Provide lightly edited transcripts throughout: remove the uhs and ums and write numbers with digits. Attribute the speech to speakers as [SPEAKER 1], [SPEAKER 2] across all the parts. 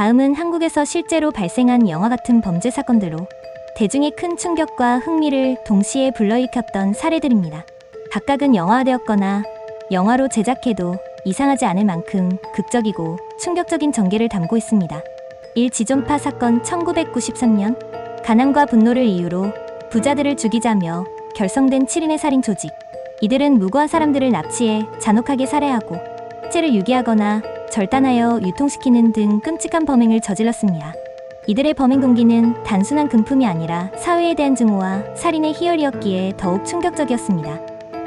[SPEAKER 1] 다음은 한국에서 실제로 발생한 영화 같은 범죄 사건들로 대중의 큰 충격과 흥미를 동시에 불러일으켰던 사례들입니다. 각각은 영화화되었거나 영화로 제작해도 이상하지 않을 만큼 극적이고 충격적인 전개를 담고 있습니다. 1. 지존파 사건 1993년 가난과 분노를 이유로 부자들을 죽이자며 결성된 7인의 살인 조직. 이들은 무고한 사람들을 납치해 잔혹하게 살해하고 학체를 유기하거나 절단하여 유통시키는 등 끔찍한 범행을 저질렀습니다. 이들의 범행 동기는 단순한 금품이 아니라 사회에 대한 증오와 살인의 희열이었기에 더욱 충격적이었습니다.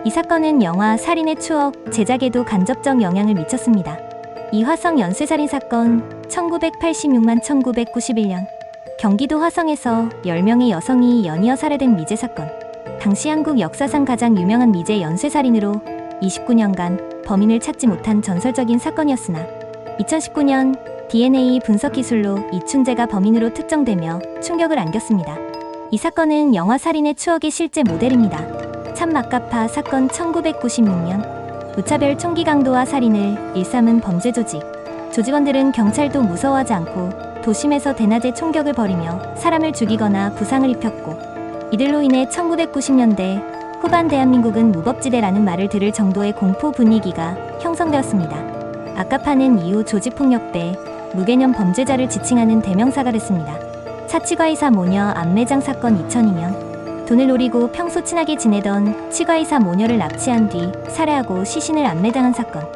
[SPEAKER 1] 이 사건은 영화 살인의 추억 제작에도 간접적 영향을 미쳤습니다. 이 화성 연쇄살인 사건 1986만 1991년 경기도 화성에서 10명의 여성이 연이어 살해된 미제 사건. 당시 한국 역사상 가장 유명한 미제 연쇄살인으로 29년간 범인을 찾지 못한 전설적인 사건이었으나 2019년 DNA 분석 기술로 이춘재가 범인으로 특정되며 충격을 안겼습니다. 이 사건은 영화 살인의 추억의 실제 모델입니다. 참마카파 사건 1996년 무차별 총기 강도와 살인을 일삼은 범죄 조직. 조직원들은 경찰도 무서워하지 않고 도심에서 대낮에 총격을 벌이며 사람을 죽이거나 부상을 입혔고 이들로 인해 1990년대 후반 대한민국은 무법지대라는 말을 들을 정도의 공포 분위기가 형성되었습니다. 아카파는 이후 조직폭력배, 무개념 범죄자를 지칭하는 대명사가 됐습니다. 사치과의사 모녀 암매장 사건 2002년 돈을 노리고 평소 친하게 지내던 치과의사 모녀를 납치한 뒤 살해하고 시신을 암매장한 사건.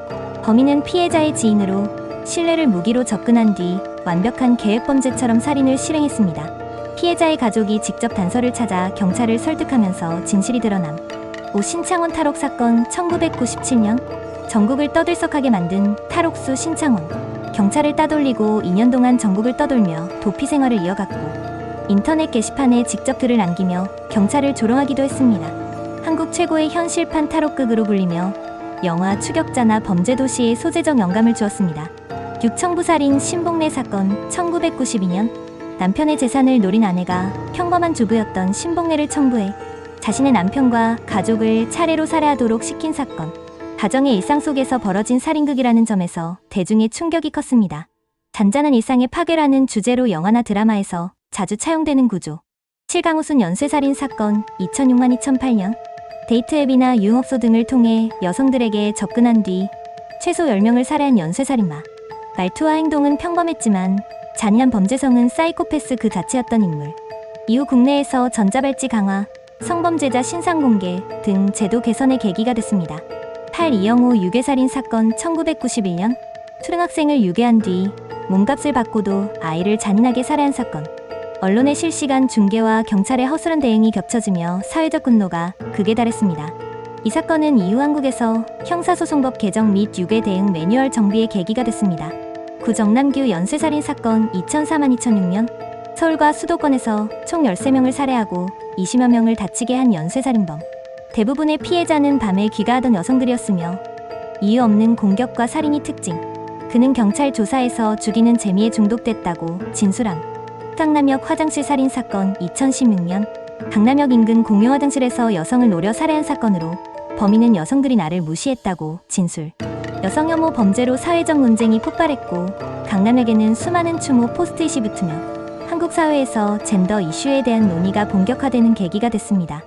[SPEAKER 1] 범인은 피해자의 지인으로 신뢰를 무기로 접근한 뒤 완벽한 계획범죄처럼 살인을 실행했습니다. 피해자의 가족이 직접 단서를 찾아 경찰을 설득하면서 진실이 드러남. 5. 신창원 탈옥 사건 1997년 전국을 떠들썩하게 만든 탈옥수 신창원. 경찰을 따돌리고 2년 동안 전국을 떠돌며 도피 생활을 이어갔고 인터넷 게시판에 직접 글을 남기며 경찰을 조롱하기도 했습니다. 한국 최고의 현실판 탈옥극으로 불리며 영화 추격자나 범죄도시의 소재적 영감을 주었습니다. 6. 청부살인 신봉래 사건 1992년 남편의 재산을 노린 아내가 평범한 주부였던 신봉래를 청부해 자신의 남편과 가족을 차례로 살해하도록 시킨 사건. 가정의 일상 속에서 벌어진 살인극이라는 점에서 대중의 충격이 컸습니다. 잔잔한 일상의 파괴라는 주제로 영화나 드라마에서 자주 차용되는 구조. 7. 강우순 연쇄살인 사건 2006만 2008년 데이트 앱이나 유흥업소 등을 통해 여성들에게 접근한 뒤 최소 10명을 살해한 연쇄살인마. 말투와 행동은 평범했지만 잔인한 범죄성은 사이코패스 그 자체였던 인물. 이후 국내에서 전자발찌 강화, 성범죄자 신상 공개 등 제도 개선의 계기가 됐습니다. 8. 이영호 유괴살인 사건 1991년 초등학생을 유괴한 뒤 몸값을 받고도 아이를 잔인하게 살해한 사건. 언론의 실시간 중계와 경찰의 허술한 대응이 겹쳐지며 사회적 분노가 극에 달했습니다. 이 사건은 이후 한국에서 형사소송법 개정 및 유괴 대응 매뉴얼 정비의 계기가 됐습니다. 9. 정남규 연쇄살인 사건 2004만 2006년 서울과 수도권에서 총 13명을 살해하고 20여 명을 다치게 한 연쇄살인범. 대부분의 피해자는 밤에 귀가하던 여성들이었으며 이유 없는 공격과 살인이 특징. 그는 경찰 조사에서 죽이는 재미에 중독됐다고 진술함. 강남역 화장실 살인 사건 2016년 강남역 인근 공용 화장실에서 여성을 노려 살해한 사건으로 범인은 여성들이 나를 무시했다고 진술. 여성 혐오 범죄로 사회적 논쟁이 폭발했고 강남역에는 수많은 추모 포스트잇이 붙으며 한국 사회에서 젠더 이슈에 대한 논의가 본격화되는 계기가 됐습니다.